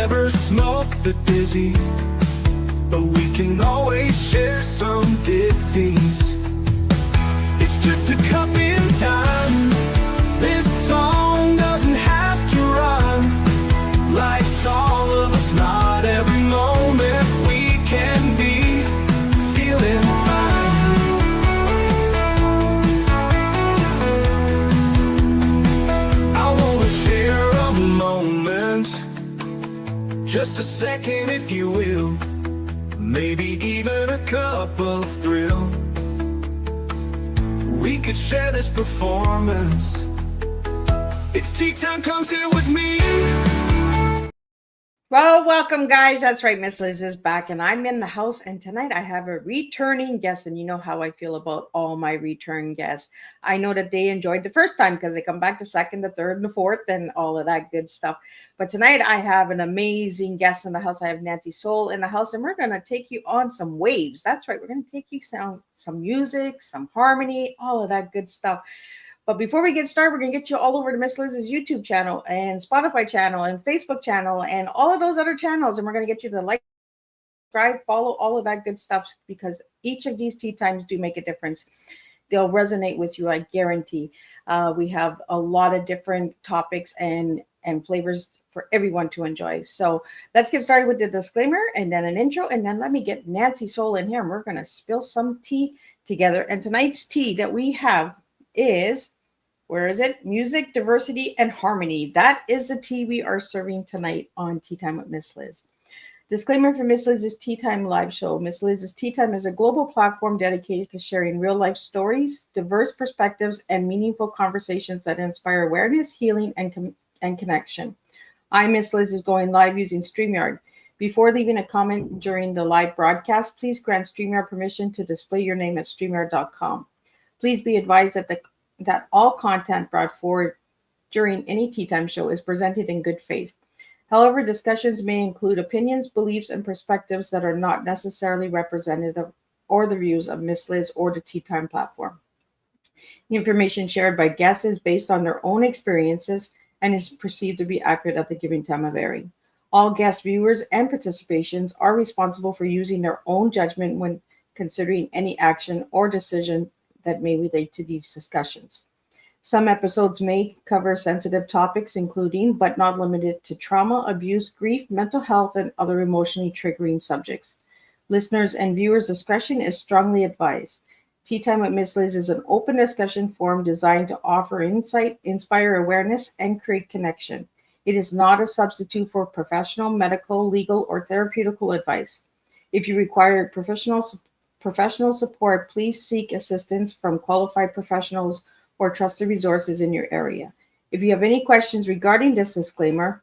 never smoke the dizzy, but we can always share some disease. It's just a cup in time. This song doesn't have to run. Life's all of us, not every moment we can be feeling fine. I wanna share a moment, just a second if you will, maybe even a cup of thrill. We could share this performance. It's tea time, come sit with me. Well, welcome, guys. That's right, Miss Liz is back, and I'm in the house. And tonight I have a returning guest, and you know how I feel about all my return guests. I know that they enjoyed the first time because they come back the second, the third, and the fourth, and all of that good stuff. But tonight I have an amazing guest in the house. I have Nancy Soulé in the house, and we're going to take you on some waves. That's right. We're going to take you some music, some harmony, all of that good stuff. But before we get started, we're going to get you all over to Miss Liz's YouTube channel and Spotify channel and Facebook channel and all of those other channels. And we're going to get you to like, subscribe, follow, all of that good stuff, because each of these tea times do make a difference. They'll resonate with you, I guarantee. We have a lot of different topics and flavors for everyone to enjoy. So let's get started with the disclaimer and then an intro. And then let me get Nancy Soulé in here, and we're going to spill some tea together. And tonight's tea that we have is, where is it? Music, diversity, and harmony. That is the tea we are serving tonight on Tea Time with Miss Liz. Disclaimer for Miss Liz's Tea Time live show. Miss Liz's Tea Time is a global platform dedicated to sharing real life stories, diverse perspectives, and meaningful conversations that inspire awareness, healing, and connection. I, Miss Liz, is going live using StreamYard. Before leaving a comment during the live broadcast, please grant StreamYard permission to display your name at StreamYard.com. Please be advised that all content brought forward during any Tea Time show is presented in good faith. However, discussions may include opinions, beliefs, and perspectives that are not necessarily representative or the views of Miss Liz or the Tea Time platform. The information shared by guests is based on their own experiences and is perceived to be accurate at the given time of airing. All guest viewers and participations are responsible for using their own judgment when considering any action or decision that may relate to these discussions. Some episodes may cover sensitive topics, including, but not limited to, trauma, abuse, grief, mental health, and other emotionally triggering subjects. Listeners' and viewers' discretion is strongly advised. Tea Time with Miss Liz is an open discussion forum designed to offer insight, inspire awareness, and create connection. It is not a substitute for professional, medical, legal, or therapeutical advice. If you require professional support, please seek assistance from qualified professionals or trusted resources in your area. If you have any questions regarding this disclaimer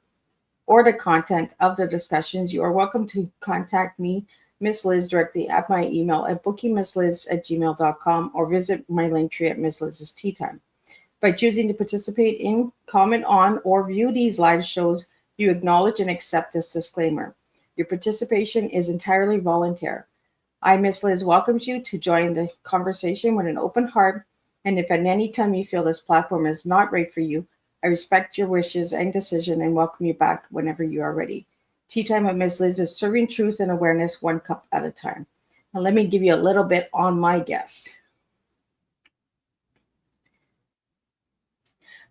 or the content of the discussions, you are welcome to contact me, Miss Liz, directly at my email at bookingmissliz@gmail.com or visit my link tree at Miss Liz's Tea Time. By choosing to participate in, comment on, or view these live shows, you acknowledge and accept this disclaimer. Your participation is entirely voluntary. I, Miss Liz, welcomes you to join the conversation with an open heart, and if at any time you feel this platform is not right for you, I respect your wishes and decision and welcome you back whenever you are ready. Tea Time with Miss Liz is serving truth and awareness one cup at a time. Now let me give you a little bit on my guest.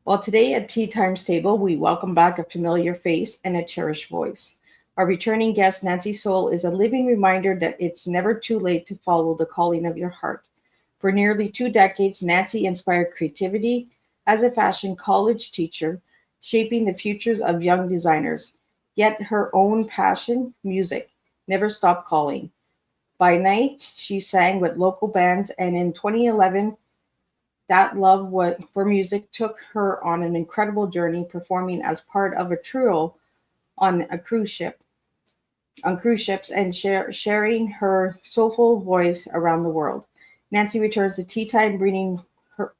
Well, today at Tea Time's table, we welcome back a familiar face and a cherished voice. Our returning guest, Nancy Soulé, is a living reminder that it's never too late to follow the calling of your heart. For nearly 2 decades, Nancy inspired creativity as a fashion college teacher, shaping the futures of young designers. Yet her own passion, music, never stopped calling. By night, she sang with local bands, and in 2011, that love for music took her on an incredible journey, performing as part of a trio on cruise ships and sharing her soulful voice around the world. Nancy returns to Tea Time, bringing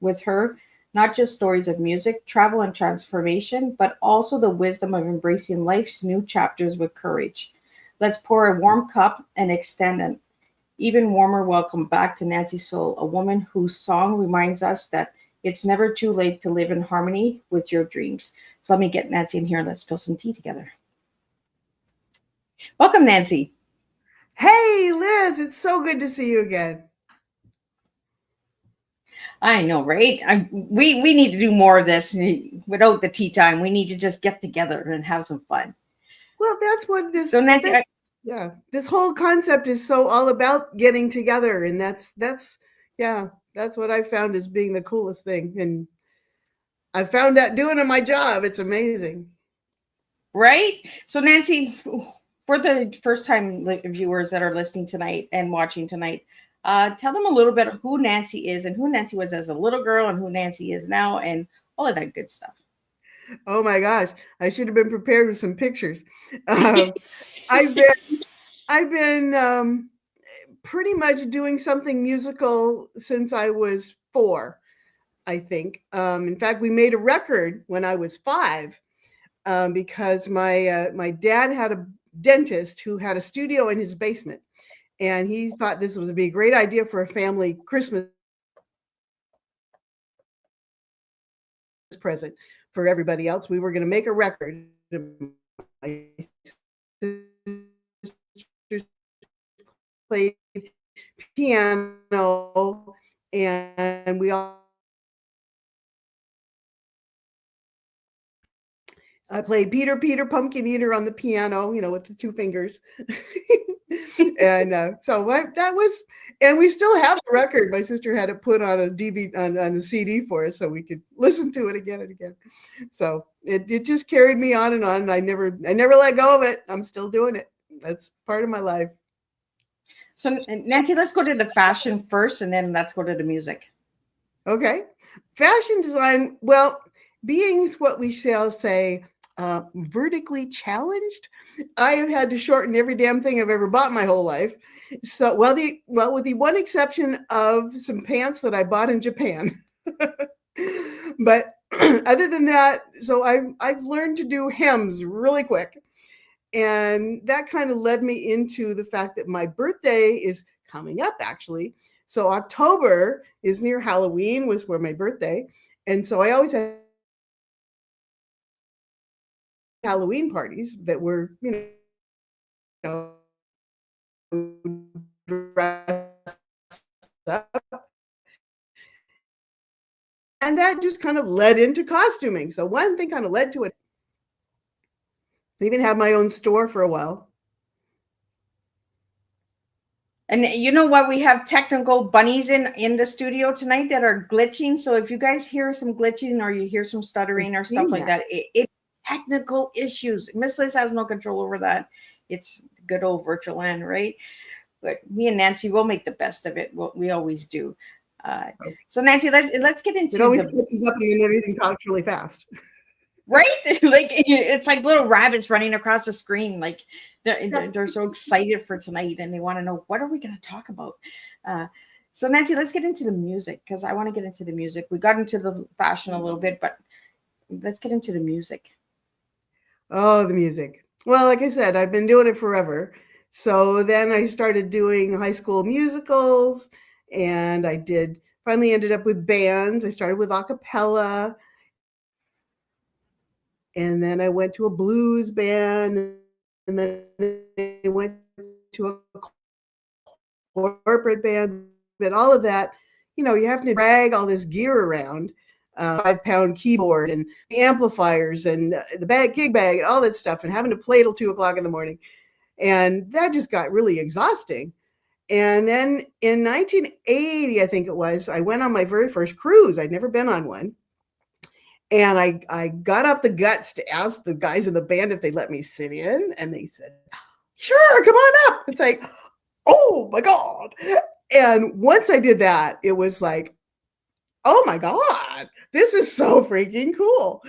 with her not just stories of music, travel, and transformation, but also the wisdom of embracing life's new chapters with courage. Let's pour a warm cup and extend an even warmer welcome back to Nancy Soulé, a woman whose song reminds us that it's never too late to live in harmony with your dreams. So let me get Nancy in here and let's spill some tea together. Welcome, Nancy. Hey, Liz, it's so good to see you again. I know, right? We need to do more of this without the tea time. We need to just get together and have some fun. Well, that's what So, Nancy, yeah, this whole concept is so all about getting together, and yeah, that's what I found as being the coolest thing, and I found that doing in my job. It's amazing. right? So, Nancy, for the first time viewers that are listening tonight and watching tonight, tell them a little bit of who Nancy is and who Nancy was as a little girl and who Nancy is now and all of that good stuff. Oh my gosh, I should have been prepared with some pictures. Uh, I've been I've been pretty much doing something musical since I was 4. I think. In fact, we made a record when I was 5 because my dad had a dentist who had a studio in his basement, and he thought this would be a great idea for a family Christmas present for everybody else. We were going to make a record. And my sister played piano, and we all I played Peter Pumpkin Eater on the piano, with the 2 fingers. And that was, and we still have the record. My sister had it put on a DVD on a CD for us, so we could listen to it again and again. So it just carried me on, and I never let go of it. I'm still doing it. That's part of my life. So, Nancy, let's go to the fashion first and then let's go to the music. Okay. Fashion design, well, being what we shall say, vertically challenged, I have had to shorten every damn thing I've ever bought my whole life. So, with the one exception of some pants that I bought in Japan. But other than that, so I've learned to do hems really quick. And that kind of led me into the fact that my birthday is coming up, actually. So October is near Halloween, was where my birthday. And so I always had Halloween parties that were, dressed up. And that just kind of led into costuming. So one thing kind of led to it. I even had my own store for a while. And you know what? We have technical bunnies in the studio tonight that are glitching. So if you guys hear some glitching or you hear some I've stuttering or stuff seen like that. that, it's technical issues. Miss Liz has no control over that. It's good old virtual land, right? But me and Nancy will make the best of it. We always do. Uh, so Nancy, let's get It into always the catches up and then everything talks really fast. right. Like it's like little rabbits running across the screen. Like Yeah. they're so excited for tonight and they want to know what are we going to talk about. Uh, so Nancy, let's get into the music because I want to get into the music. We got into the fashion a little bit, but let's get into the music. Oh, the music. Well, like I said, I've been doing it forever. So then I started doing high school musicals, and finally ended up with bands. I started with a cappella, and then I went to a blues band, and then I went to a corporate band. But all of that, you have to drag all this gear around, the 5-pound keyboard and the amplifiers and the gig bag and all that stuff, and having to play till 2 o'clock in the morning. And that just got really exhausting. And then in 1980, I think it was, I went on my very first cruise. I'd never been on one. And I got up the guts to ask the guys in the band if they'd let me sit in. And they said, sure, come on up. It's like, oh my God. And once I did that, it was like, oh my God, this is so freaking cool.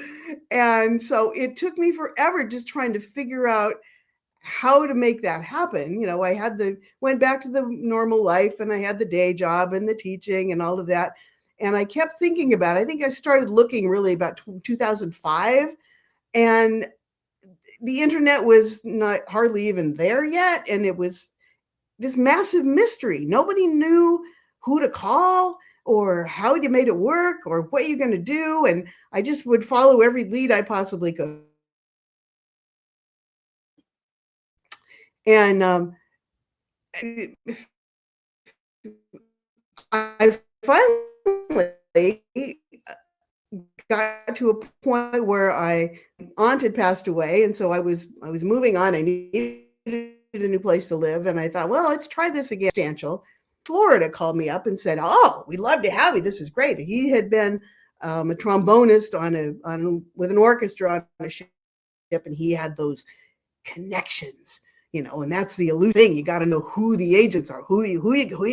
And so it took me forever just trying to figure out how to make that happen. I went back to the normal life, and I had the day job and the teaching and all of that. And I kept thinking about it. I think I started looking really about 2005, and the internet was not hardly even there yet. And it was this massive mystery. Nobody knew who to call or how you made it work or what you're going to do. And I just would follow every lead I possibly could. And And I finally got to a point where I aunt had passed away, and so I was moving on. I needed a new place to live, and I thought, well, let's try this again. Substantial. Florida called me up and said, "Oh, we'd love to have you. This is great." He had been a trombonist on with an orchestra on a ship, and he had those connections, and that's the elusive thing. You got to know who the agents are, who you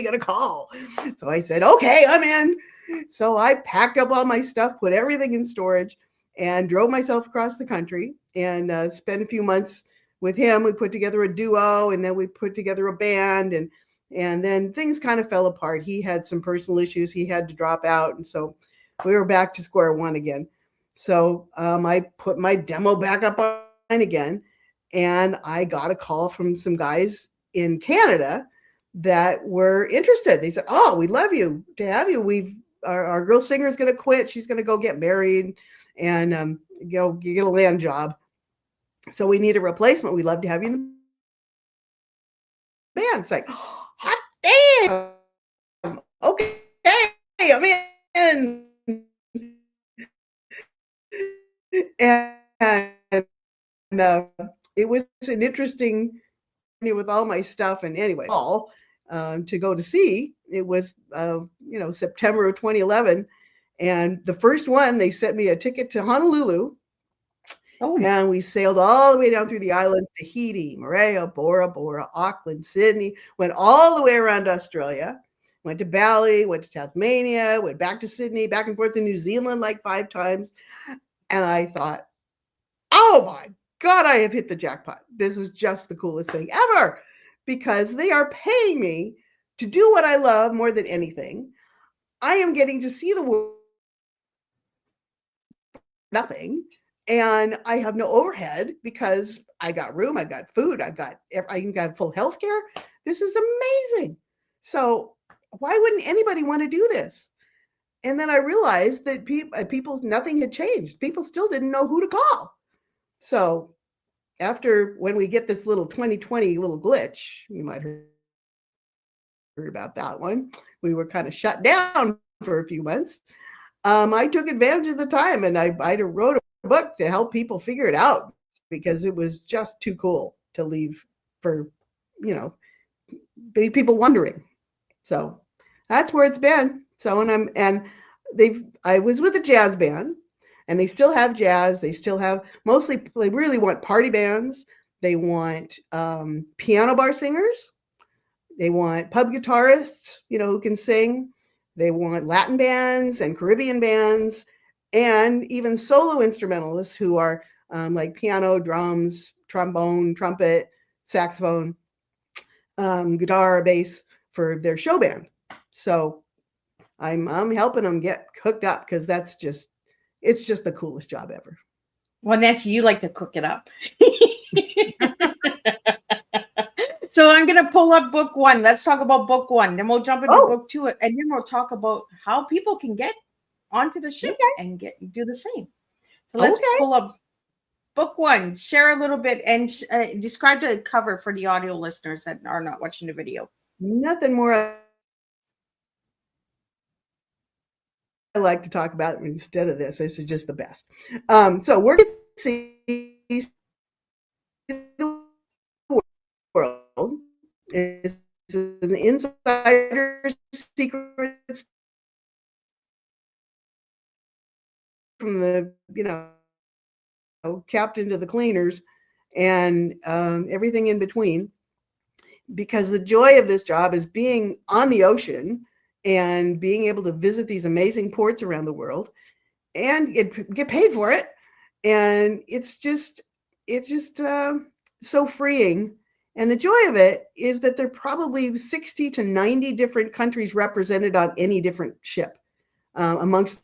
gonna call. So I said, okay, I'm in. So I packed up all my stuff, put everything in storage, and drove myself across the country and spent a few months with him. We put together a duo, and then we put together a band, and then things kind of fell apart. He had some personal issues. He had to drop out, and so we were back to square one again. So I put my demo back up online again, and I got a call from some guys in Canada that were interested. They said, "Oh, we'd love you to have you. Our girl singer is going to quit. She's going to go get married, and you get a land job. So we need a replacement. We'd love to have you in the band." It's like, hot damn. Okay, I'm in. And it was an interesting with all my stuff. And anyway, all to go to see. It was September of 2011, and the first one they sent me a ticket to Honolulu. Oh, And we sailed all the way down through the islands, Tahiti, Moorea, Bora Bora, Auckland, Sydney, went all the way around Australia, went to Bali, went to Tasmania, went back to Sydney, back and forth to New Zealand like 5 times. And I thought, oh my God, I have hit the jackpot. This is just the coolest thing ever, because they are paying me to do what I love more than anything. I am getting to see the world, nothing. And I have no overhead because I got room, I got food, I got full health care. This is amazing. So why wouldn't anybody want to do this? And then I realized that people, nothing had changed. People still didn't know who to call. So when we get this little 2020 little glitch, you might have heard about that one. We were kind of shut down for a few months. I took advantage of the time, and I wrote a book to help people figure it out, because it was just too cool to leave for, people wondering. So that's where it's been. So, I was with a jazz band, and they still have jazz. They still have they really want party bands. They want piano bar singers. They want pub guitarists, who can sing. They want Latin bands and Caribbean bands, and even solo instrumentalists who are like piano, drums, trombone, trumpet, saxophone, guitar, bass for their show band. So I'm helping them get hooked up, because it's just the coolest job ever. well, Nancy, you like to cook it up. So I'm going to pull up book 1. Let's talk about book 1. Then we'll jump into book 2, and then we'll talk about how people can get onto the ship and do the same. So let's pull up book 1. Share a little bit and describe the cover for the audio listeners that are not watching the video. Nothing more I like to talk about instead of this. This is just the best. So we're going to see the world. It's an insider secret from the captain to the cleaners, and everything in between, because the joy of this job is being on the ocean and being able to visit these amazing ports around the world and get paid for it. And it's just so freeing. And the joy of it is that there are probably 60 to 90 different countries represented on any different ship amongst.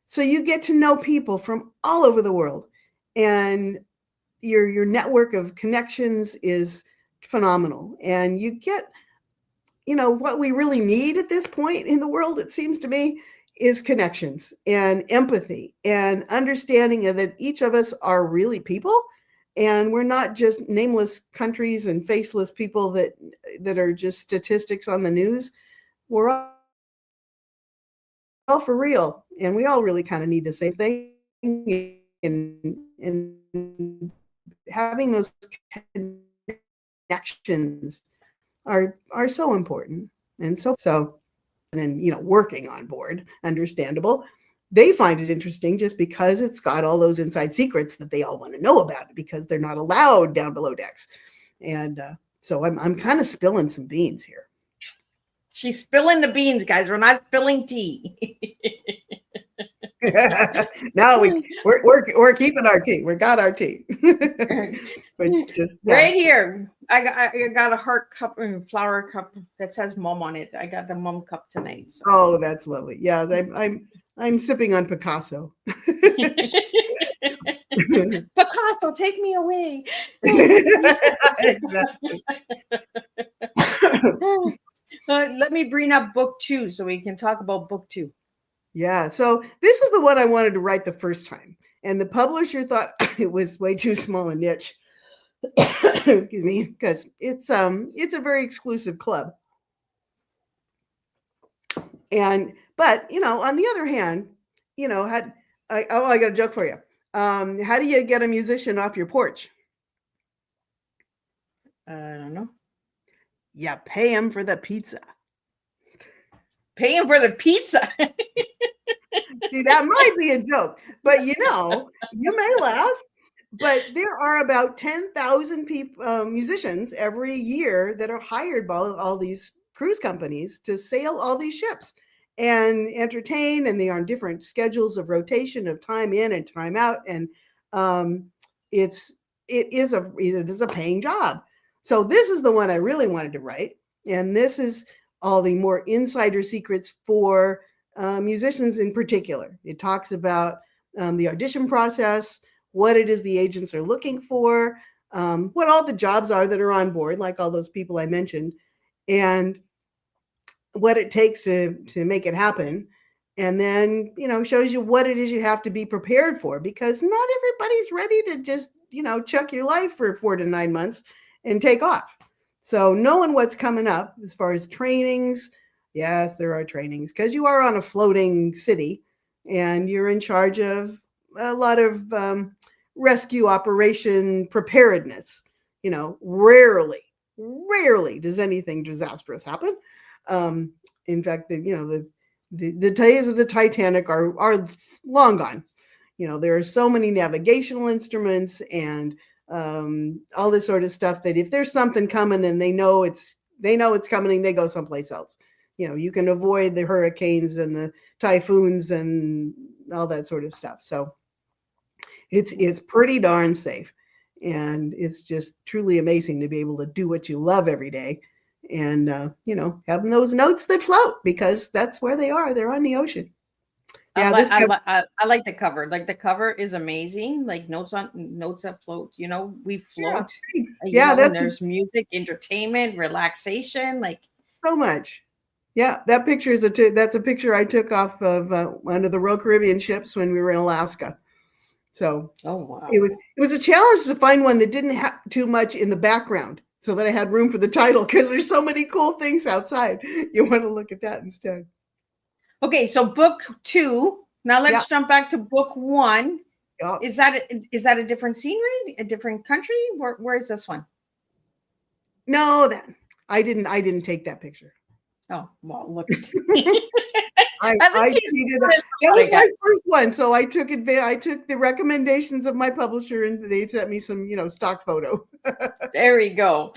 So you get to know people from all over the world, and your network of connections is phenomenal. And you get, what we really need at this point in the world, it seems to me, is connections and empathy and understanding that each of us are really people, And we're not just nameless countries and faceless people that are just statistics on the news. We're all for real, and we all really kind of need the same thing. And having those connections are so important, and so and working on board, understandable. They find it interesting just because it's got all those inside secrets that they all want to know about it because they're not allowed down below decks. And so I'm kind of spilling some beans here. She's spilling the beans, guys. We're not spilling tea. No, we're keeping our tea. We got our tea. But just, right here, I got a heart cup and flower cup that says "Mom" on it. I got the Mom cup tonight. So. Oh, that's lovely. Yeah, I'm sipping on Picasso. Picasso, take me away. Exactly. Let me bring up book 2 so we can talk about book 2. Yeah, so this is the one I wanted to write the first time, and the publisher thought it was way too small a niche. Excuse me, because it's a very exclusive club. But on the other hand, I got a joke for you. How do you get a musician off your porch? I don't know. You pay him for the pizza. Pay him for the pizza. See, that might be a joke, but you may laugh. But there are about 10,000 people, musicians every year that are hired by all these cruise companies to sail all these ships and entertain, and they are on different schedules of rotation of time in and time out, and it is a paying job. So this is the one I really wanted to write, and this is all the more insider secrets for musicians in particular. It talks about the audition process, what it is the agents are looking for, what all the jobs are that are on board, like all those people I mentioned, and what it takes to make it happen. And then, shows you what it is you have to be prepared for, because not everybody's ready to just, chuck your life for 4 to 9 months and take off. So knowing what's coming up as far as trainings, yes, there are trainings, because you are on a floating city and you're in charge of a lot of rescue operation preparedness. Rarely does anything disastrous happen. In fact, the days of the Titanic are long gone. There are so many navigational instruments and all this sort of stuff that if there's something coming and they know it's coming, they go someplace else. You can avoid the hurricanes and the typhoons and all that sort of stuff. So it's pretty darn safe, and it's just truly amazing to be able to do what you love every day, and having those notes that float, because that's where they are. They're on the ocean. Yeah, I like the cover. Like, the cover is amazing. Like, notes that float. We float. Yeah, and there's music, entertainment, relaxation. Like, so much. Yeah, that picture that's a picture I took off of one of the Royal Caribbean ships when we were in Alaska. So oh wow, it was a challenge to find one that didn't have too much in the background, so that I had room for the title, because there's so many cool things outside. You want to look at that instead. Okay, so book 2. Now let's jump back to book 1. Yep. Is that a different scenery, a different country? Where is this one? No, I didn't take that picture. Oh, well, look at that was my first one, so I took the recommendations of my publisher, and they sent me some, stock photo. There we go.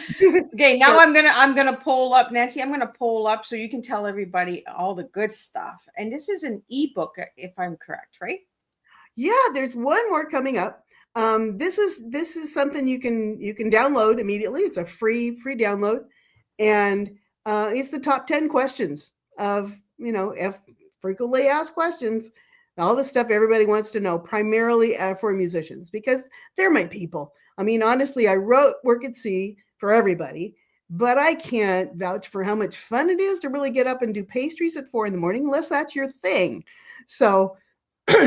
Okay, now I'm gonna pull up, Nancy. I'm gonna pull up so you can tell everybody all the good stuff. And this is an ebook, if I'm correct, right? Yeah, there's one more coming up. This is something you can download immediately. It's a free download, and it's the top 10 questions of frequently asked questions, all the stuff everybody wants to know, primarily for musicians, because they're my people. I mean, honestly, I wrote Work at Sea for everybody, but I can't vouch for how much fun it is to really get up and do pastries at 4 a.m, unless that's your thing. So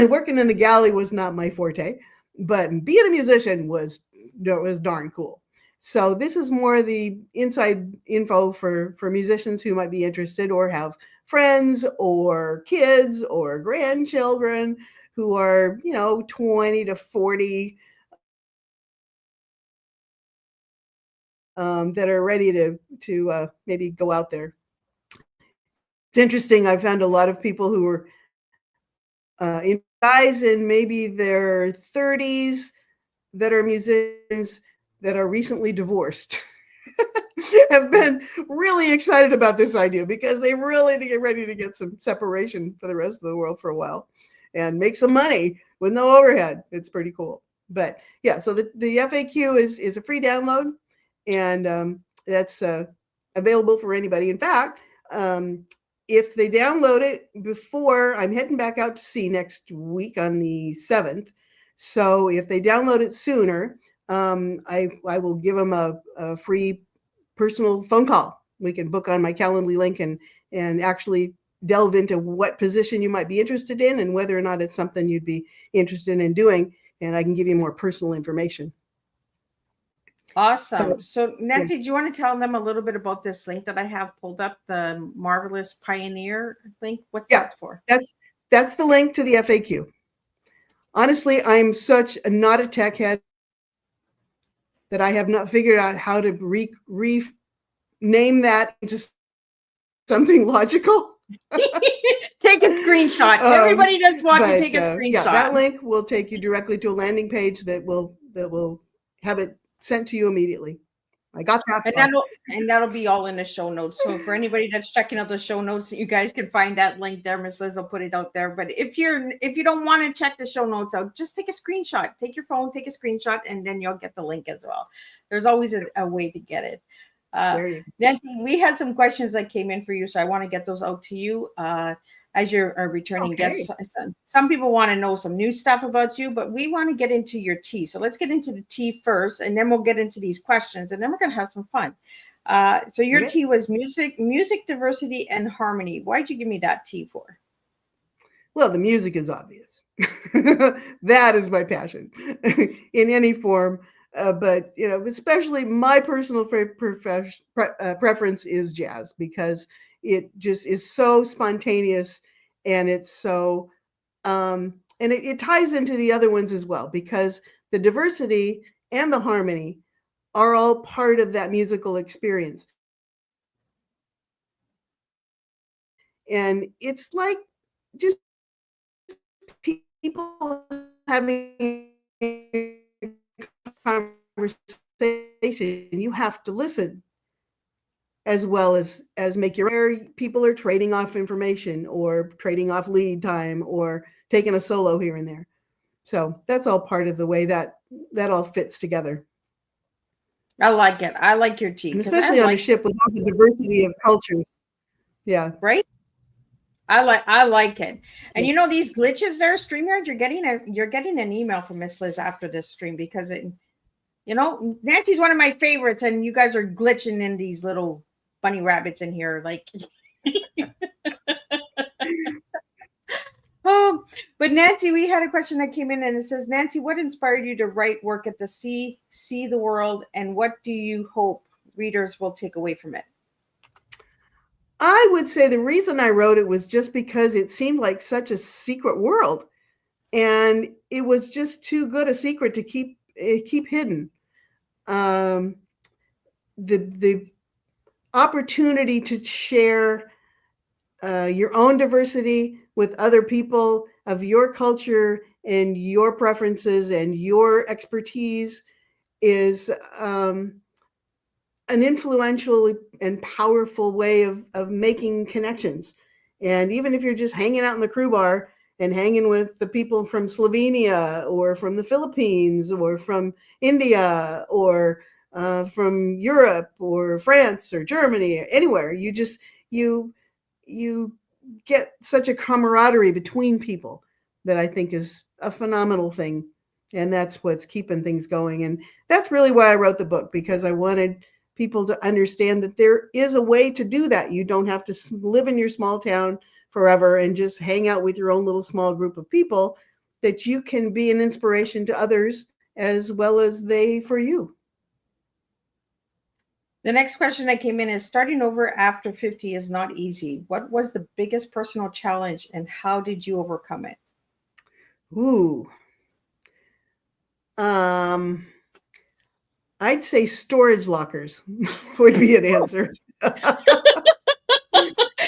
working in the galley was not my forte, but being a musician was was darn cool. So this is more the inside info for musicians who might be interested or have friends or kids or grandchildren who are, 20 to 40, that are ready to maybe go out there. It's interesting. I found a lot of people who were in guys in maybe their 30s that are musicians that are recently divorced. Have been really excited about this idea because they really get ready to get some separation for the rest of the world for a while and make some money with no overhead. It's pretty cool. But yeah, so the FAQ is a free download, and that's available for anybody. In fact, if they download it before, I'm heading back out to sea next week on the 7th. So if they download it sooner, I will give them a free personal phone call. We can book on my Calendly link and actually delve into what position you might be interested in and whether or not it's something you'd be interested in doing. And I can give you more personal information. Awesome. So Nancy, yeah. do you want to tell them a little bit about this link that I have pulled up, the Marvelous Pioneer link? What's that for? That's the link to the FAQ. Honestly, I'm such not a tech head that I have not figured out how to rename that into something logical. Take a screenshot. Everybody that's watching, take a screenshot. Yeah, that link will take you directly to a landing page that will have it sent to you immediately. I got that. And that'll be all in the show notes. So for anybody that's checking out the show notes, you guys can find that link there. Miss Liz will put it out there. But if you don't want to check the show notes out, just take a screenshot. Take your phone, take a screenshot, and then you'll get the link as well. There's always a way to get it. Nancy, we had some questions that came in for you, so I want to get those out to you as you're a returning guest. Some people want to know some new stuff about you, but we want to get into your tea. So let's get into the tea first, and then we'll get into these questions, and then we're going to have some fun. So your tea was music, diversity, and harmony. Why'd you give me that tea for? Well, the music is obvious. That is my passion in any form. But especially my personal preference is jazz, because it just is so spontaneous, and it's so and it ties into the other ones as well, because the diversity and the harmony are all part of that musical experience. And it's like just people having conversation. You have to listen as well as make your people are trading off information or trading off lead time or taking a solo here and there. So that's all part of the way that all fits together. I like it. I like your tea, and especially on a ship with all the diversity of cultures. Yeah. Right. I like it. And these glitches there, StreamYard, you're getting an email from Miss Liz after this stream, because Nancy's one of my favorites, and you guys are glitching in these little bunny rabbits in here, like. Oh, but Nancy, we had a question that came in, and it says, Nancy, what inspired you to write Work at the Sea, See the World, and what do you hope readers will take away from it? I would say the reason I wrote it was just because it seemed like such a secret world, and it was just too good a secret to keep hidden. The opportunity to share your own diversity with other people of your culture and your preferences and your expertise is an influential and powerful way of making connections. And even if you're just hanging out in the crew bar and hanging with the people from Slovenia or from the Philippines or from India or from Europe or France or Germany or anywhere, you get such a camaraderie between people that I think is a phenomenal thing. And that's what's keeping things going. And that's really why I wrote the book, because I wanted people to understand that there is a way to do that. You don't have to live in your small town forever and just hang out with your own little small group of people, that you can be an inspiration to others as well as they for you. The next question that came in is starting over after 50 is not easy. What was the biggest personal challenge and how did you overcome it? Ooh. Um, I'd say storage lockers would be an answer.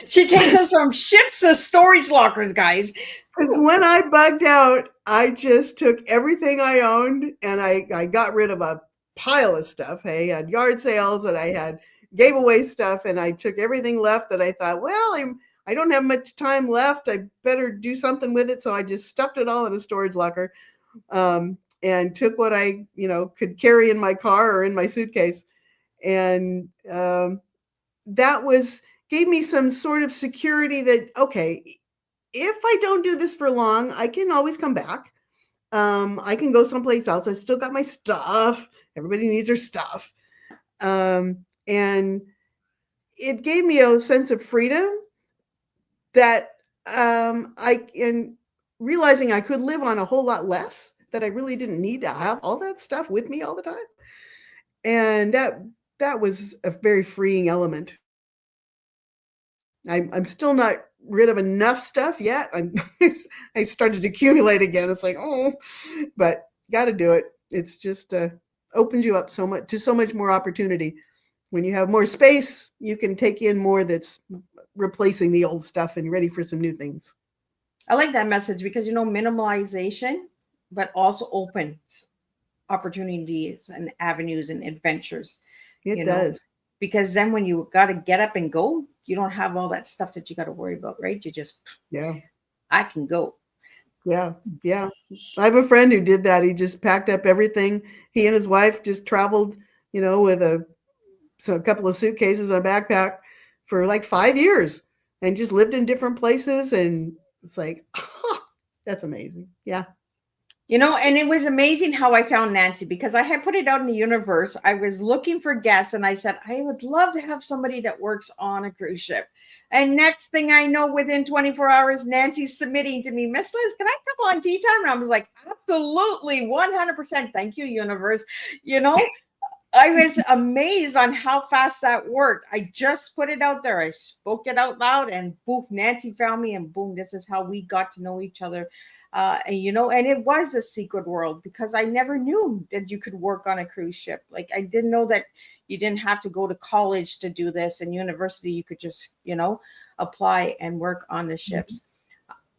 She takes us from ships to storage lockers, guys. Because when I bugged out, I just took everything I owned and I got rid of a pile of stuff. I had yard sales and I had gave away stuff, and I took everything left that I thought, well, I don't have much time left. I better do something with it. So I just stuffed it all in a storage locker, and took what I could carry in my car or in my suitcase, and that gave me some sort of security that, okay, if I don't do this for long, I can always come back. I can go someplace else. I still got my stuff. Everybody needs their stuff. And it gave me a sense of freedom that in realizing I could live on a whole lot less, that I really didn't need to have all that stuff with me all the time. And that was a very freeing element. I'm still not rid of enough stuff yet. I started to accumulate again. It's like, oh, but got to do it. It's just opens you up so much to so much more opportunity. When you have more space, you can take in more that's replacing the old stuff and ready for some new things. I like that message because minimalization, but also opens opportunities and avenues and adventures. It does. Because then when you got to get up and go, you don't have all that stuff that you got to worry about, right? You just, I can go. Yeah. I have a friend who did that. He just packed up everything. He and his wife just traveled, with a couple of suitcases and a backpack for like 5 years and just lived in different places. And it's like, that's amazing. Yeah. And it was amazing how I found Nancy, because I had put it out in the universe. I was looking for guests and I said, I would love to have somebody that works on a cruise ship. And next thing I know, within 24 hours, Nancy's submitting to me, Miss Liz, can I come on tea time? And I was like, absolutely, 100%. Thank you, universe. I was amazed on how fast that worked. I just put it out there. I spoke it out loud and boom, Nancy found me and boom, this is how we got to know each other. And it was a secret world because I never knew that you could work on a cruise ship. Like I didn't know that you didn't have to go to college to do this, and university. You could just, apply and work on the ships.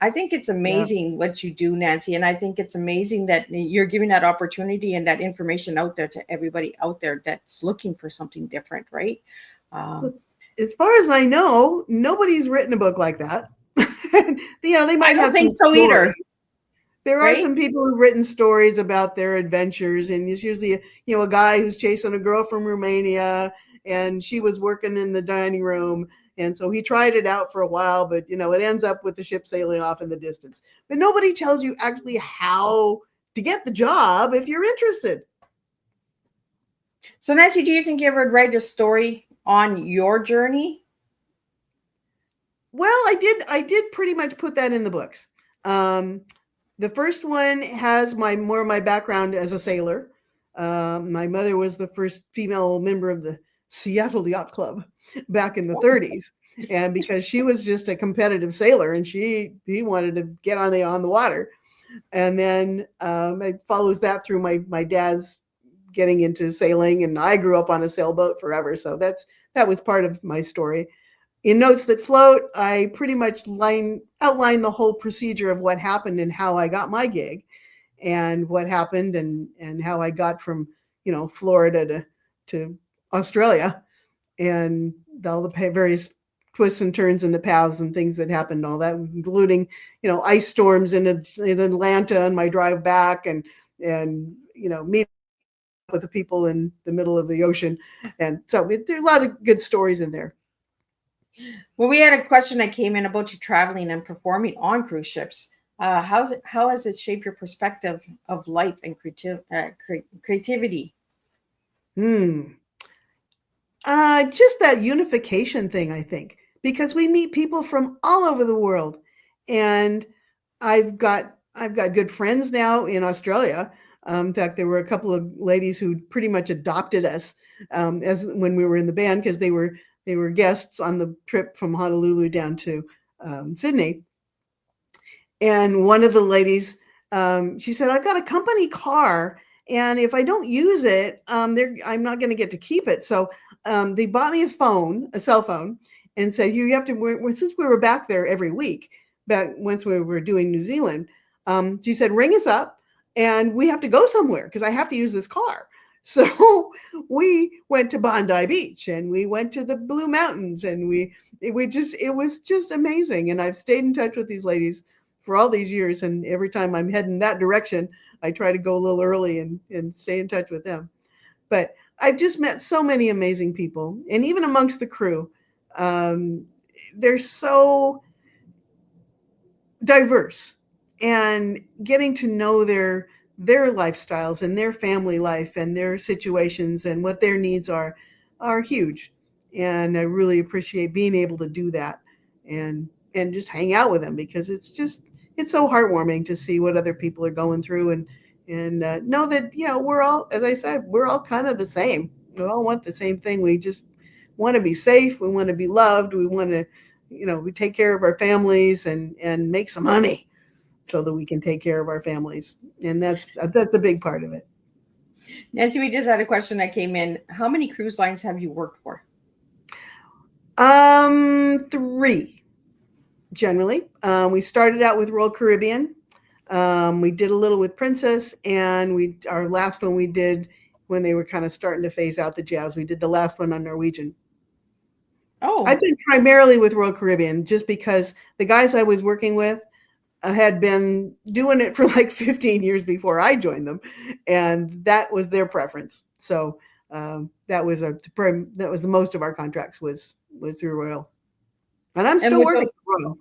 I think it's amazing what you do, Nancy. And I think it's amazing that you're giving that opportunity and that information out there to everybody out there that's looking for something different, right? As far as I know, nobody's written a book like that. They might have think some so either. There are some people who've written stories about their adventures, and it's usually a guy who's chasing a girl from Romania, and she was working in the dining room, and so he tried it out for a while, but it ends up with the ship sailing off in the distance. But nobody tells you actually how to get the job if you're interested. So Nancy, do you think you ever read a story on your journey? Well, I did pretty much put that in the books. The first one has my background as a sailor. My mother was the first female member of the Seattle Yacht Club back in the 30s. And because she was just a competitive sailor and he wanted to get on the water. And then it follows that through my dad's getting into sailing, and I grew up on a sailboat forever. So that was part of my story. In Notes That Float, I pretty much outline the whole procedure of what happened and how I got my gig and what happened and how I got from, Florida to Australia, and all the various twists and turns in the paths and things that happened, all that, including, ice storms in Atlanta and my drive back and meeting with the people in the middle of the ocean. And so there are a lot of good stories in there. Well, we had a question that came in about you traveling and performing on cruise ships. How has it shaped your perspective of life and creativity? Just that unification thing, I think, because we meet people from all over the world, and I've got good friends now in Australia. In fact, there were a couple of ladies who pretty much adopted us as when we were in the band because they were guests on the trip from Honolulu down to Sydney. And one of the ladies, she said, "I've got a company car, and if I don't use it, I'm not going to get to keep it." So they bought me a cell phone, and said, "You have to." Since we were back there every week, back once we were doing New Zealand, she said, "Ring us up, and we have to go somewhere because I have to use this car." So we went to Bondi Beach, and we went to the Blue Mountains, and it was just amazing. And I've stayed in touch with these ladies for all these years. And every time I'm heading that direction, I try to go a little early and stay in touch with them. But I've just met so many amazing people. And even amongst the crew, um, they're so diverse, and getting to know their lifestyles and their family life and their situations and what their needs are huge. And I really appreciate being able to do that and just hang out with them because it's so heartwarming to see what other people are going through and know that we're all, as I said, we're all kind of the same. We all want the same thing. We just want to be safe. We want to be loved. We want to we take care of our families and make some money so that we can take care of our families. And that's a big part of it. Nancy, we just had a question that came in. How many cruise lines have you worked for? Three generally. We started out with Royal Caribbean. We did a little with Princess, and our last one we did when they were kind of starting to phase out the jazz. We did the last one on Norwegian. I've Oh, been primarily with Royal Caribbean just because the guys I was working with had been doing it for like 15 years before I joined them, and that was their preference. So that was the most of our contracts was through Royal, and I'm and still with working those, for Royal.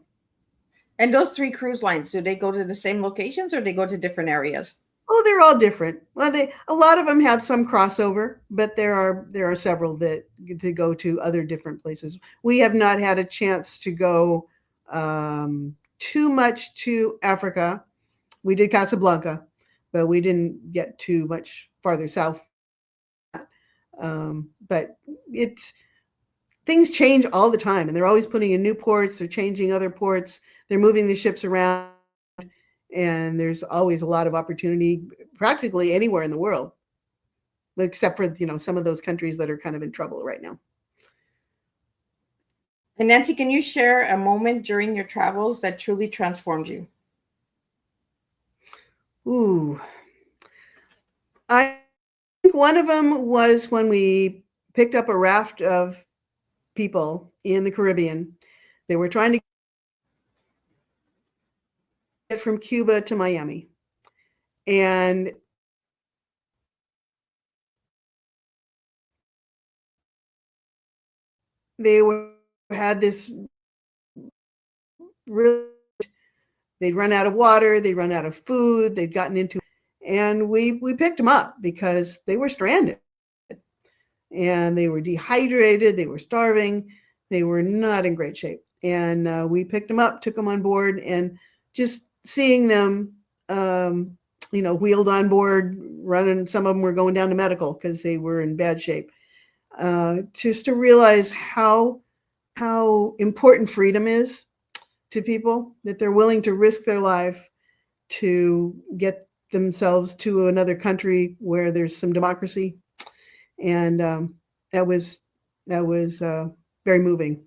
and those three cruise lines, do they go to the same locations or they go to different areas? Oh, they're all different. Well, a lot of them have some crossover, but there are several that to go to other different places. We have not had a chance to go too much to Africa. We did Casablanca, but we didn't get too much farther south than that. But it's things change all the time, and they're always putting in new ports. They're changing other ports. They're moving the ships around, and there's always a lot of opportunity practically anywhere in the world, except for some of those countries that are kind of in trouble right now. And Nancy, can you share a moment during your travels that truly transformed you? Ooh, I think one of them was when we picked up a raft of people in the Caribbean. They were trying to get from Cuba to Miami, and they were had this really, they'd run out of water, they'd run out of food, they'd gotten into, and we picked them up because they were stranded and they were dehydrated, they were starving, they were not in great shape. And we picked them up, took them on board, and just seeing them, wheeled on board, running. Some of them were going down to medical because they were in bad shape. Just to realize how important freedom is to people, that they're willing to risk their life to get themselves to another country where there's some democracy. And that was very moving.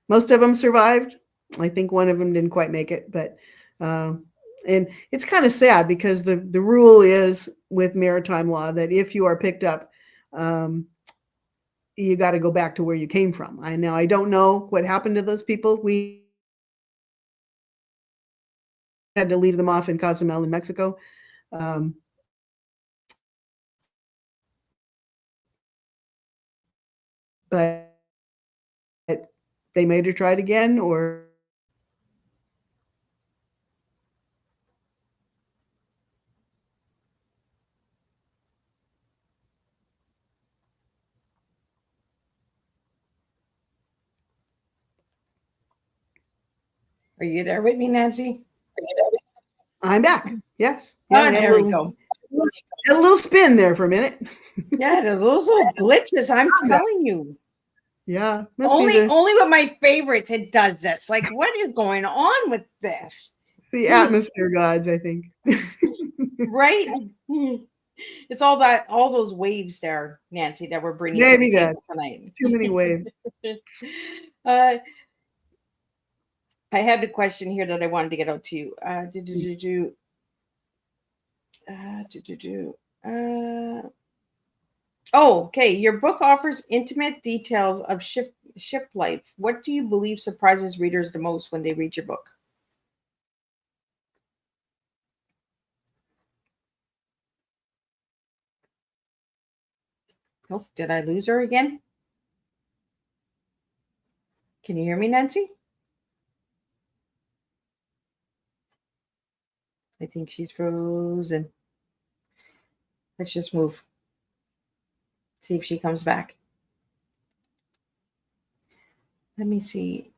Most of them survived. I think one of them didn't quite make it, but uh, and it's kind of sad because the rule is with maritime law that if you are picked up, um, you got to go back to where you came from. I don't know what happened to those people. We had to leave them off in Cozumel in Mexico. Um, but they made her try it again, or Are you there with me, Nancy? I'm back. Yes. Yeah, Oh, we had a there we little go. a little spin there for a minute. Yeah, those little glitches, I'm telling you. Yeah, must be Only with my favorites it does this. Like, what is going on with this? the atmosphere gods, I think. Right? It's all those waves there, Nancy, that we're bringing to the Maybe table that's tonight. too many waves. uh, I had a question here that I wanted to get out to you. Uh, do, do, do. Uh, oh, okay. Your book offers intimate details of ship life. What do you believe surprises readers the most when they read your book? Oh, did I lose her again? Can you hear me, Nancy? I think she's frozen. Let's just move. See if she comes back. Let me see.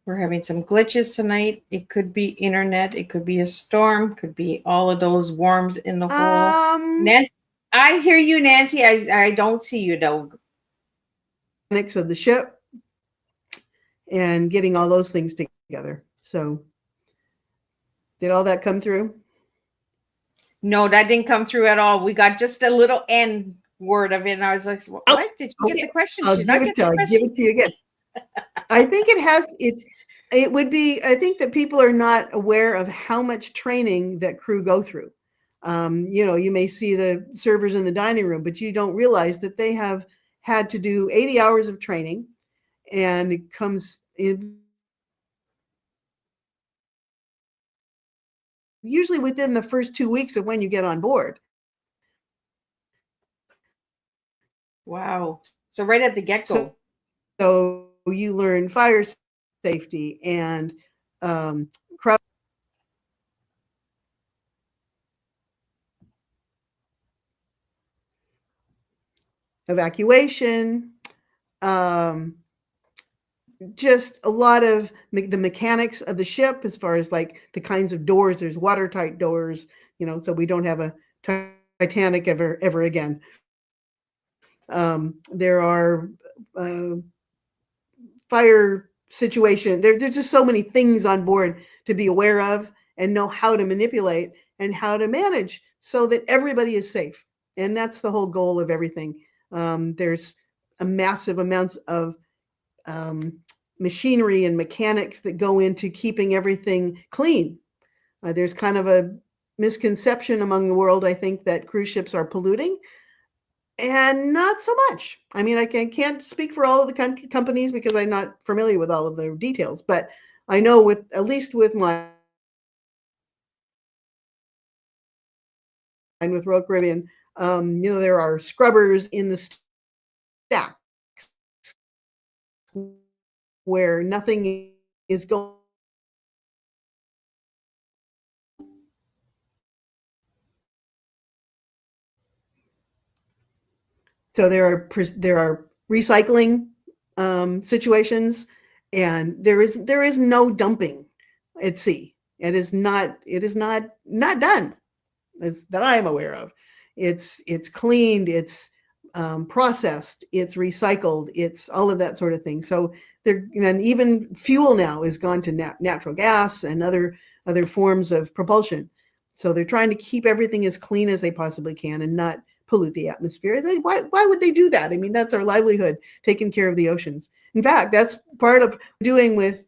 We're having some glitches tonight. It could be internet. It could be a storm. Could be all of those worms in the hole. Nancy, I hear you, Nancy. I don't see you though. Of the ship and getting all those things together. So, did all that come through? No, that didn't come through at all. We got just a little end word of it, and I was like, "What? Did you get the question? I'll give it to you again. I think it would be. I think that people are not aware of how much training that crew go through. You may see the servers in the dining room, but you don't realize that they have had to do 80 hours of training, and it comes in usually within the first 2 weeks of when you get on board. Wow. So right at the get-go. So you learn fire safety and crowd evacuation, um, just a lot of the mechanics of the ship as far as like the kinds of doors. There's watertight doors, so we don't have a Titanic ever again. There are fire situation. There's just so many things on board to be aware of and know how to manipulate and how to manage so that everybody is safe. And that's the whole goal of everything. There's a massive amounts of machinery and mechanics that go into keeping everything clean. There's kind of a misconception among the world, I think, that cruise ships are polluting. And not so much. I mean, I can't speak for all of the companies because I'm not familiar with all of the details, but I know at least with Royal Caribbean, there are scrubbers in the stack where nothing is going. So there are recycling situations, and there is no dumping at sea. It is not done that I am aware of. It's cleaned, it's processed, it's recycled, it's all of that sort of thing. So and even fuel now is gone to natural gas and other forms of propulsion. So they're trying to keep everything as clean as they possibly can and not pollute the atmosphere. Why would they do that? I mean, that's our livelihood, taking care of the oceans. In fact, that's part of doing with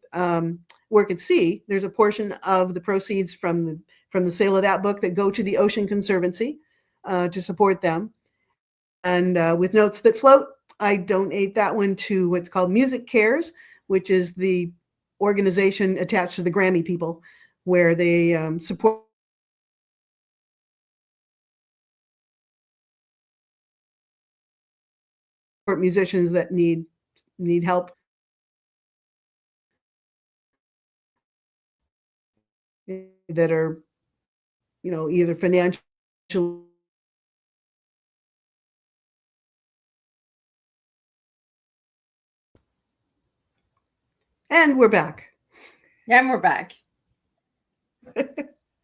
work at sea. There's a portion of the proceeds from the sale of that book that go to the Ocean Conservancy to support them. And with Notes That Float, I donate that one to what's called Music Cares, which is the organization attached to the Grammy people, where they support musicians that need help, that are either financial. And we're back. And we're back.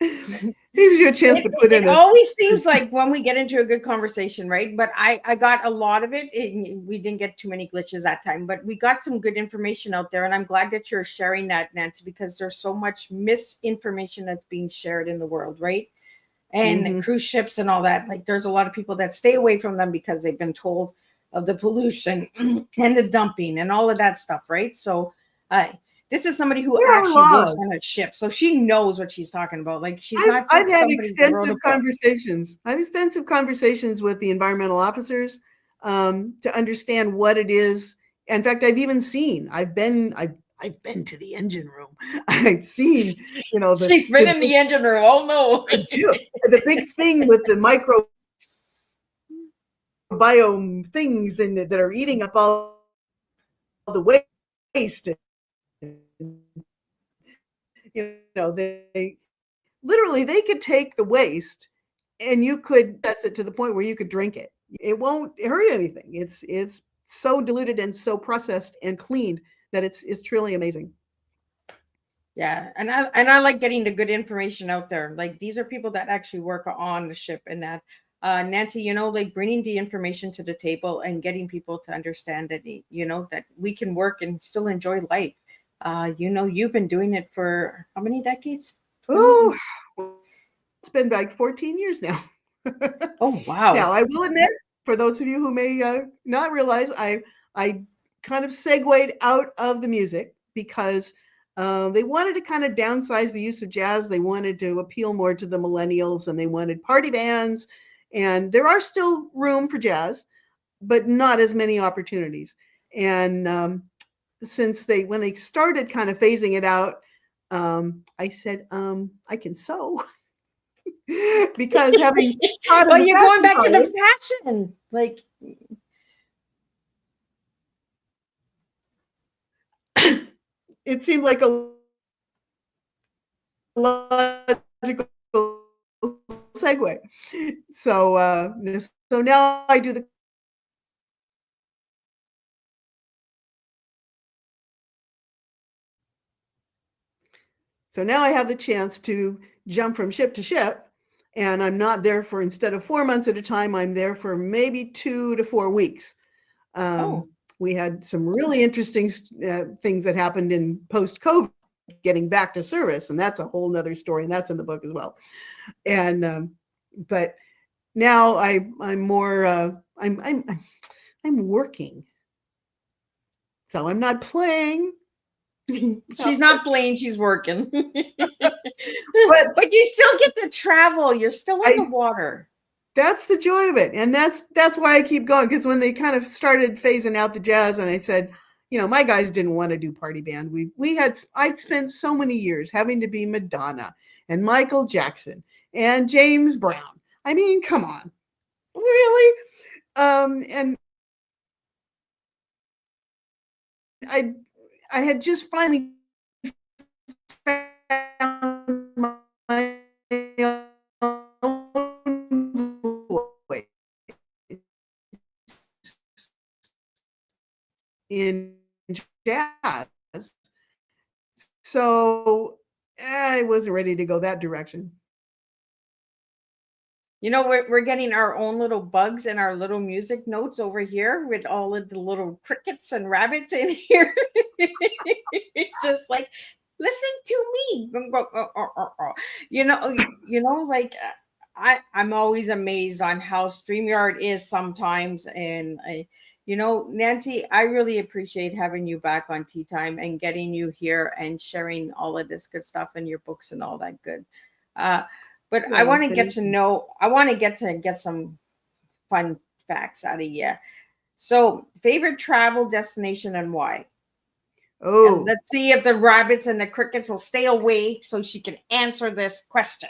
Gives you a chance to put It in a. always seems like when we get into a good conversation, right? But I got a lot of it. We didn't get too many glitches that time, but we got some good information out there. And I'm glad that you're sharing that, Nancy, because there's so much misinformation that's being shared in the world, right? And Mhm. cruise ships and all that. Like there's a lot of people that stay away from them because they've been told of the pollution and the dumping and all of that stuff, right? So this is somebody who There are actually works laws. on a ship. So she knows what she's talking about. Like she's I've not I've just had somebody that wrote extensive a book. conversations. I have extensive conversations with the environmental officers to understand what it is. In fact, I've been to the engine room. I've seen, She's been the in big the engine room. Oh no. I do the big thing with the microbiome things that are eating up all the waste. They literally they could take the waste and you could test it to the point where you could drink it. It won't hurt anything. It's so diluted and so processed and cleaned that it's truly amazing. Yeah, and I like getting the good information out there. Like these are people that actually work on the ship, and that Nancy, like bringing the information to the table and getting people to understand that that we can work and still enjoy life. You've been doing it for how many decades? Oh, 20. it's been like 14 years now. Oh Now, wow. I will admit, for those of you who may not realize, I kind of segued out of the music because they wanted to kind of downsize the use of jazz. They wanted to appeal more to the millennials, and they wanted party bands. And there are still room for jazz, but not as many opportunities. And since when they started kind of phasing it out, I said, I can sew because having taught in Well, the you're going fashion back to college, the fashion. Like, it seemed like a logical segue. So now I do the so now I have the chance to jump from ship to ship, and I'm not there for instead of 4 months at a time. I'm there for maybe 2 to 4 weeks. Um, oh, we had some really interesting things that happened in post COVID, getting back to service, and that's a whole nother story, and that's in the book as well. And but now I'm more I'm working, so I'm not playing. she's not playing, she's working. But But you still get to travel. You're still on I the water. that's the joy of it, and that's why I keep going, because when they kind of started phasing out the jazz, and I said, my guys didn't want to do party band. I'd spent so many years having to be Madonna and Michael Jackson and James Brown. I mean, come on, really? And I I had just finally found my own voice in jazz. So I wasn't ready to go that direction. We're getting our own little bugs and our little music notes over here with all of the little crickets and rabbits in here. Just like, listen to me. Like I'm always amazed on how StreamYard is sometimes. And Nancy, I really appreciate having you back on Tea Time and getting you here and sharing all of this good stuff and your books and all that good. Uh, but I Well, want to get thank to you. know, I want to get some fun facts out of you. So, favorite travel destination and why? And Oh, let's see if the rabbits and the crickets will stay away so she can answer this question.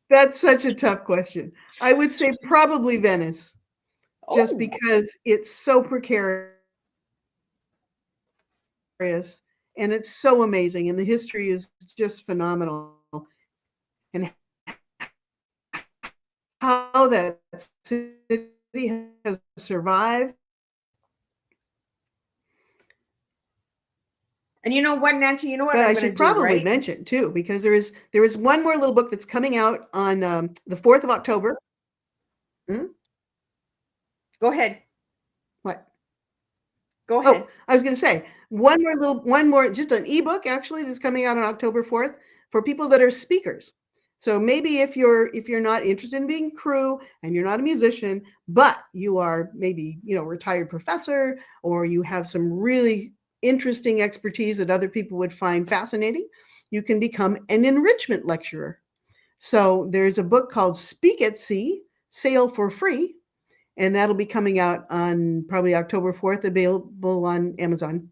that's such a tough question. I would say probably Venice, just Oh, because it's so precarious and it's so amazing, and the history is just phenomenal. And how that city has survived. And you know what, Nancy? You know what But I'm I going to should do, probably right? mention too, because there is one more little book that's coming out on the 4th of October. Hmm? Go ahead. What? Go Oh, ahead. I was going to say one more, just an ebook actually that's coming out on October 4th for people that are speakers. So maybe if you're not interested in being crew and you're not a musician, but you are maybe, retired professor, or you have some really interesting expertise that other people would find fascinating, you can become an enrichment lecturer. So there's a book called Speak at Sea, Sail for Free, and that'll be coming out on probably October 4th, available on Amazon.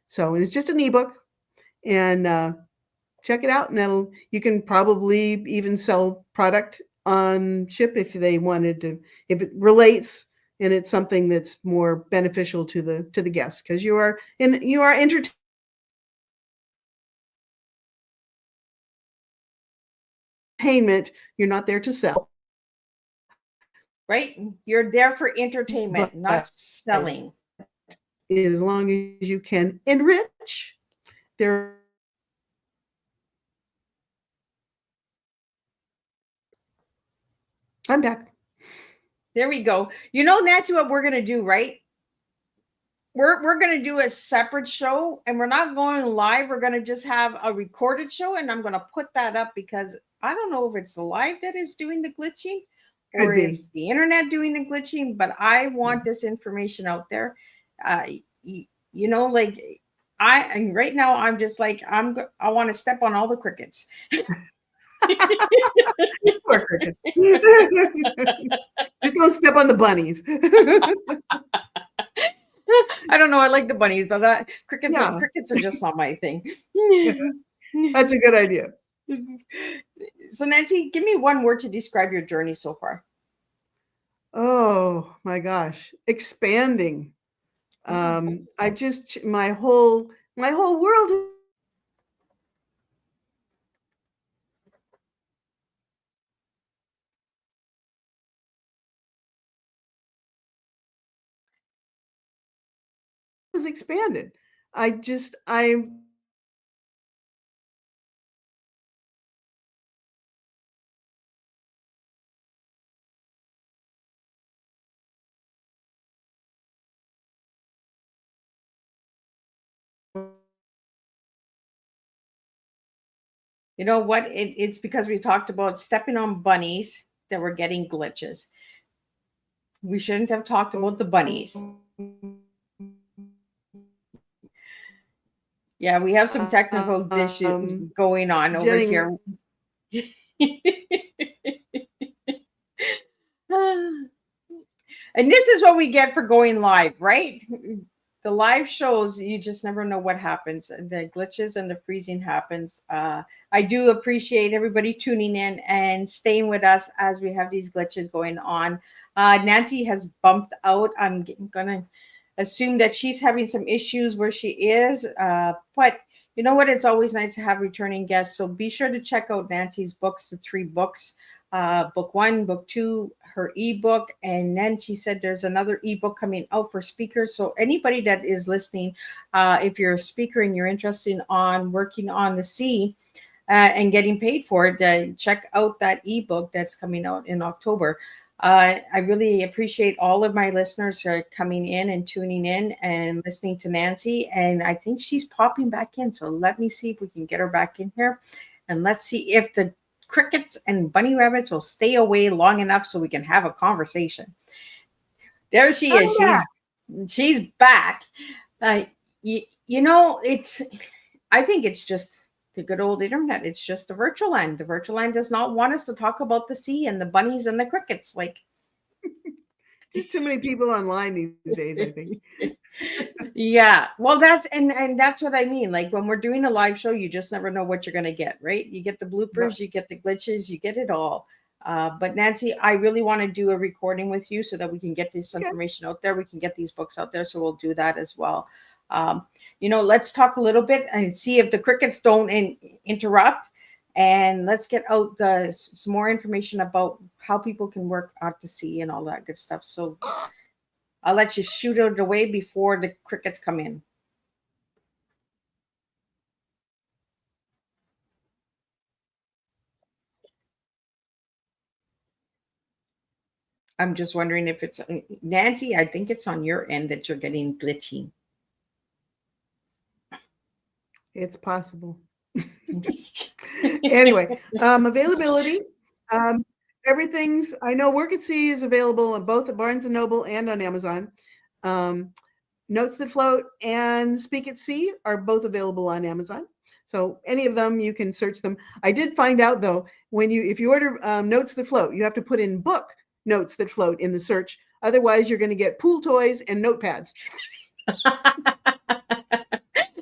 So, and it's just an ebook, and check it out, and you can probably even sell product on ship if they wanted to, if it relates and it's something that's more beneficial to the guests, because you are entertainment. You're not there to sell, Right? You're there for but entertainment, not selling. as long as you can enrich their. I'm back. There we go. You know, Nancy, what we're going to do, right? We're going to do a separate show, and we're not going live. We're going to just have a recorded show, and I'm going to put that up because I don't know if it's the live that is doing the glitching or Could if be. it's the internet doing the glitching, but I want this information out there. Like and right now I'm just like I want to step on all the crickets. Poor crickets. Just don't step on the bunnies. I don't know. I like the bunnies, but crickets Yeah. crickets are just not my thing. That's a good idea. So, Nancy, give me one word to describe your journey so far. Oh my gosh, expanding. I just my whole world has expanded. I You know what? It's because we talked about stepping on bunnies that were getting glitches. We shouldn't have talked about the bunnies. Yeah, we have some technical issues going on over Jenny, here. And this is what we get for going live, right? The live shows, you just never know what happens. The glitches and the freezing happens. I do appreciate everybody tuning in and staying with us as we have these glitches going on. Nancy has bumped out. I'm gonna assume that she's having some issues where she is. But you know what? It's always nice to have returning guests. So be sure to check out Nancy's books, the 3 books. Book 1, book 2, her ebook, and then she said there's another ebook coming out for speakers. So anybody that is listening, if you're a speaker and you're interested on working on the sea and getting paid for it, check out that ebook that's coming out in October. I really appreciate all of my listeners coming in and tuning in and listening to Nancy. And I think she's popping back in. So let me see if we can get her back in here. And let's see if the crickets and bunny rabbits will stay away long enough so we can have a conversation. There she is. She's back. I think it's just the good old internet. It's just the virtual land. The virtual land does not want us to talk about the sea and the bunnies and the crickets. Like, just too many people online these days, I think. Yeah, well, that's what I mean. Like when we're doing a live show, you just never know what you're going to get, right? You get the bloopers, you get the glitches, you get it all. But Nancy, I really want to do a recording with you so that we can get this information out there. We can get these books out there, so we'll do that as well. Let's talk a little bit and see if the crickets don't interrupt, and let's get out some more information about how people can work out to sea and all that good stuff. So I'll let you shoot it away before the crickets come in. I'm just wondering if it's Nancy. I think it's on your end that you're getting glitchy. It's possible. Anyway, availability. Um, everything's, I know Work at Sea is available on both at Barnes and Noble and on Amazon. Notes That Float and Speak at Sea are both available on Amazon. So any of them, you can search them. I did find out though, if you order Notes That Float, you have to put in book Notes That Float in the search. Otherwise, you're going to get pool toys and notepads.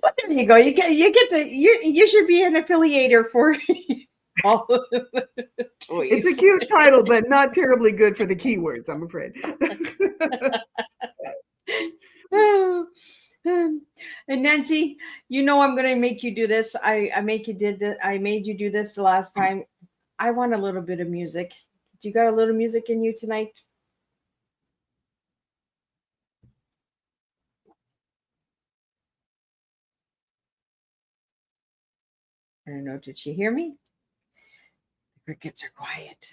Well, there you go. You should be an affiliator for all of the toys. It's a cute title, but not terribly good for the keywords, I'm afraid. And Nancy, you know I'm going to make you do this. I made you do this the last time. I want a little bit of music. Do you got a little music in you tonight? I don't know. Did she hear me? The crickets are quiet.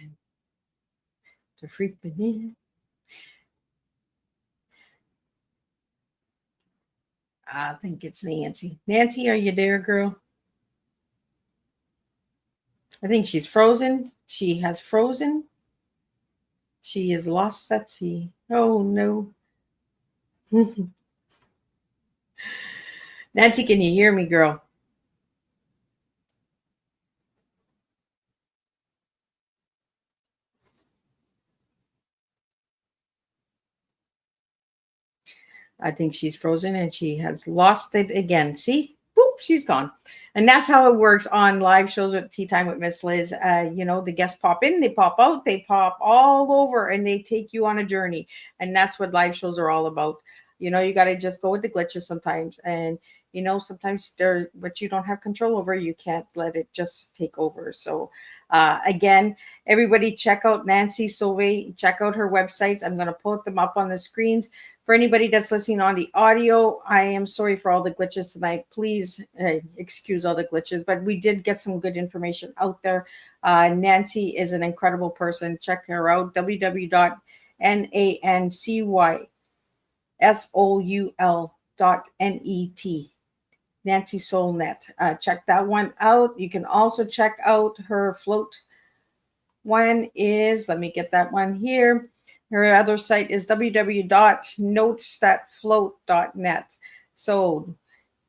They're freaking in. I think it's Nancy. Nancy, are you there, girl? I think she's frozen. She has frozen. She is lost at sea. Oh, no. Nancy, can you hear me, girl? I think she's frozen and she has lost it again. See? Boop, she's gone. And that's how it works on live shows at Tea Time with Miss Liz. The guests pop in, they pop out, they pop all over, and they take you on a journey. And that's what live shows are all about. You got to just go with the glitches sometimes. And, sometimes they're what you don't have control over. You can't let it just take over. So, again, everybody check out Nancy Soulé. Check out her websites. I'm going to put them up on the screens. For anybody that's listening on the audio, I am sorry for all the glitches tonight. Please excuse all the glitches, but we did get some good information out there. Nancy is an incredible person. Check her out, www.nancysoul.net. Nancy Soulnet. Check that one out. You can also check out her float. One is, let me get that one here. Her other site is www.notesthatfloat.net. So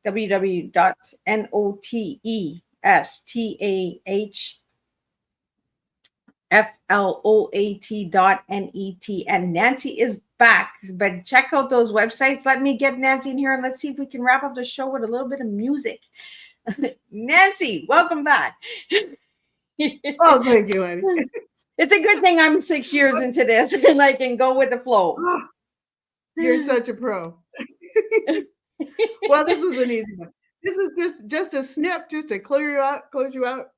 www.notesthatfloat.net. And Nancy is back. But check out those websites. Let me get Nancy in here and let's see if we can wrap up the show with a little bit of music. Nancy, welcome back. Oh, thank you, Annie. It's a good thing I'm 6 years into this and I can go with the flow. Oh, you're such a pro. Well, this was an easy one. This is just a snip, just to clear you out, close you out.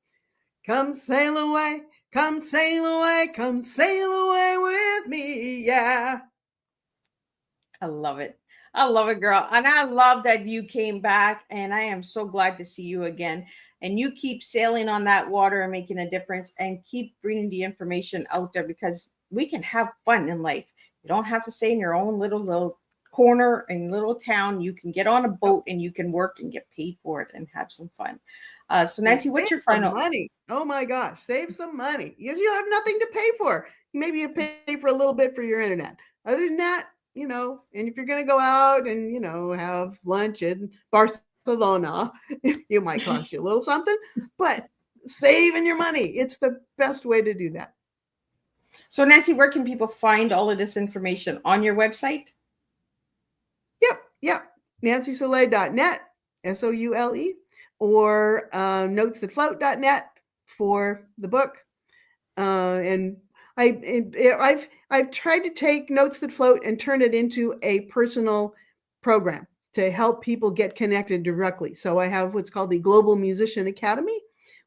Come sail away, come sail away, come sail away with me, yeah. I love it. I love it, girl. And I love that you came back, and I am so glad to see you again. And you keep sailing on that water and making a difference and keep bringing the information out there because we can have fun in life. You don't have to stay in your own little corner and little town. You can get on a boat and you can work and get paid for it and have some fun. So Nancy, what's your final money? Oh my gosh, save some money. You have nothing to pay for. Maybe you pay for a little bit for your internet. Other than that, and if you're going to go out and, have lunch in Barcelona, it might cost you a little something, but saving your money, it's the best way to do that. So Nancy, where can people find all of this information? On your website? Yep. NancySoulé.net, SOULE, or notesthatfloat.net for the book. And I've tried to take Notes That Float and turn it into a personal program to help people get connected directly. So I have what's called the Global Musician Academy,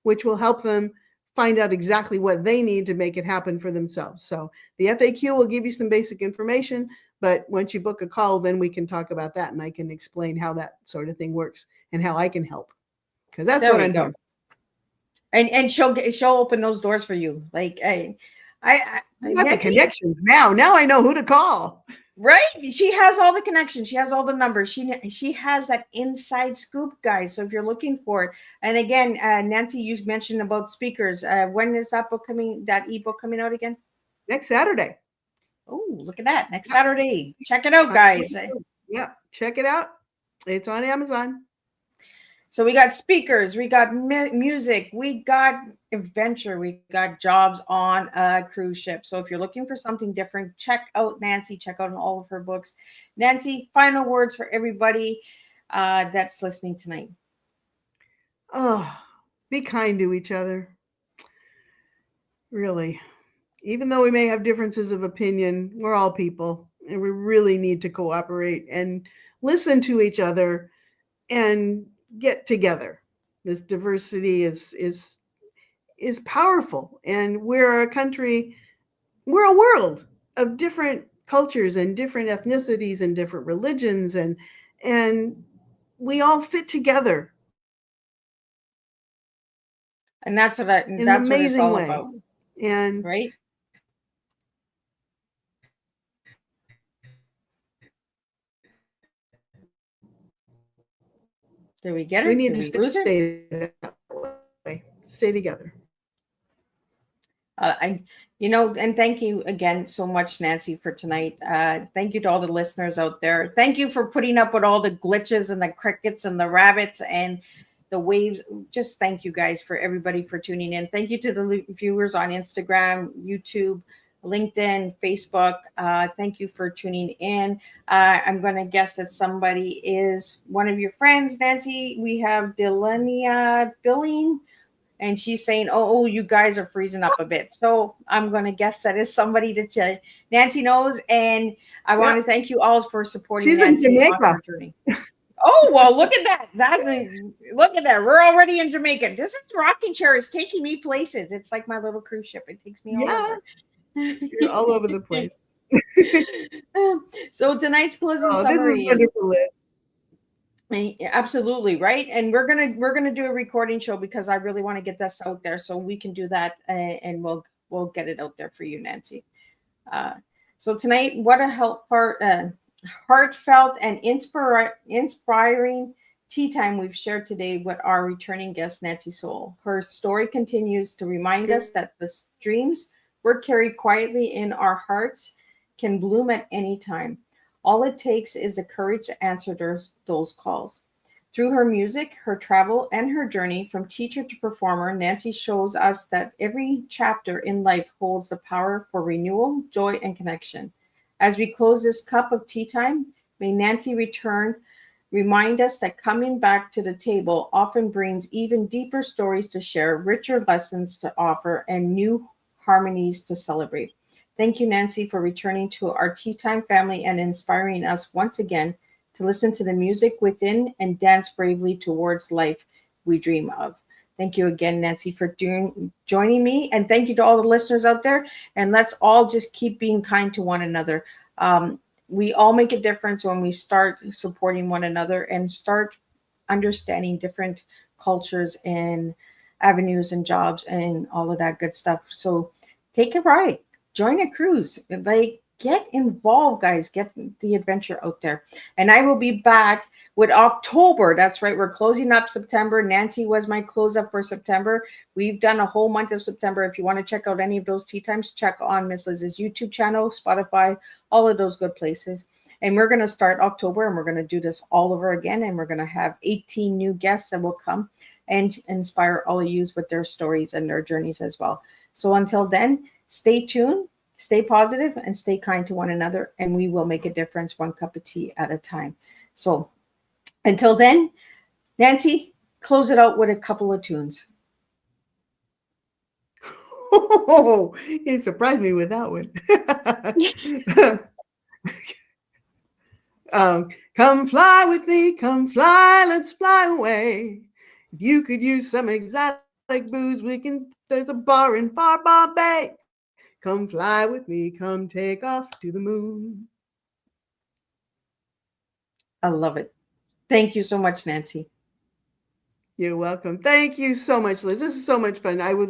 which will help them find out exactly what they need to make it happen for themselves. So the FAQ will give you some basic information, but once you book a call, then we can talk about that and I can explain how that sort of thing works and how I can help. Because that's what I'm doing. And she'll open those doors for you. Like, I got the Nancy, connections now. Now I know who to call. right? She has all the connections. She has all the numbers. She has that inside scoop, guys. So if you're looking for it, and again, Nancy, you mentioned about speakers. When is that book coming? That ebook coming out again? Next Saturday. Oh, look at that! Next Yep. Saturday. Check it out, guys. Yeah, check it out. It's on Amazon. So we got speakers, we got music, we got adventure, we got jobs on a cruise ship. So if you're looking for something different, check out Nancy, check out all of her books. Nancy, final words for everybody that's listening tonight. Oh, be kind to each other. Really. Even though we may have differences of opinion, we're all people and we really need to cooperate and listen to each other and get together. This diversity is powerful, and we're a country, we're a world of different cultures and different ethnicities and different religions, and we all fit together And that's what in an that's what it's amazing all way. about, And right? Did we get we her? need Did to we lose her? stay that way, stay together. I, and thank you again so much, Nancy, for tonight. Thank you to all the listeners out there. Thank you for putting up with all the glitches and the crickets and the rabbits and the waves. Just thank you guys for everybody for tuning in. Thank you to the viewers on Instagram, YouTube, LinkedIn, Facebook. Thank you for tuning in. I'm going to guess that somebody is one of your friends, Nancy. We have Delania Billing. And she's saying, "Oh, you guys are freezing up a bit." So I'm going to guess that is somebody that Nancy knows. And I want Yeah, to thank you all for supporting she's in Nancy on Jamaica. her journey. Oh, well, look at that. Look at that. We're already in Jamaica. This is rocking chair is taking me places. It's like my little cruise ship. It takes me all Yeah, over. you're all over the place. So tonight's closing Oh, this is summary is wonderful, Liz. absolutely right, and we're gonna do a recording show because I really want to get this out there, so we can do that, and we'll get it out there for you, Nancy. Uh, so tonight, what a heartfelt and inspiring tea time we've shared today with our returning guest, Nancy Soul. Her story continues to remind us that the dreams we're carried quietly in our hearts can bloom at any time. All it takes is the courage to answer those calls. Through her music, her travel, and her journey from teacher to performer, Nancy shows us that every chapter in life holds the power for renewal, joy, and connection. As we close this cup of tea time, may Nancy return remind us that coming back to the table often brings even deeper stories to share, richer lessons to offer, and new harmonies to celebrate. Thank you, Nancy, for returning to our tea time family and inspiring us once again to listen to the music within and dance bravely towards life we dream of. Thank you again, Nancy, for joining me. And thank you to all the listeners out there. And let's all just keep being kind to one another. We all make a difference when we start supporting one another and start understanding different cultures and avenues and jobs and all of that good stuff. So take a ride, join a cruise, like get involved, guys, get the adventure out there. And I will be back with October. That's right, we're closing up September. Nancy was my close up for September. We've done a whole month of September. If you want to check out any of those tea times, check on Miss Liz's YouTube channel, Spotify, all of those good places. And we're going to start October, and we're going to do this all over again, and we're going to have 18 new guests that will come and inspire all of you with their stories and their journeys as well. So until then, stay tuned, stay positive, and stay kind to one another, and we will make a difference one cup of tea at a time. So until then, Nancy, close it out with a couple of tunes. Oh, you surprised me with that one. Come fly with me, come fly, let's fly away. If you could use some exotic booze, there's a bar in Far Bay. Come fly with me, come take off to the moon. I love it. Thank you so much, Nancy. You're welcome. Thank you so much, Liz. This is so much fun. I would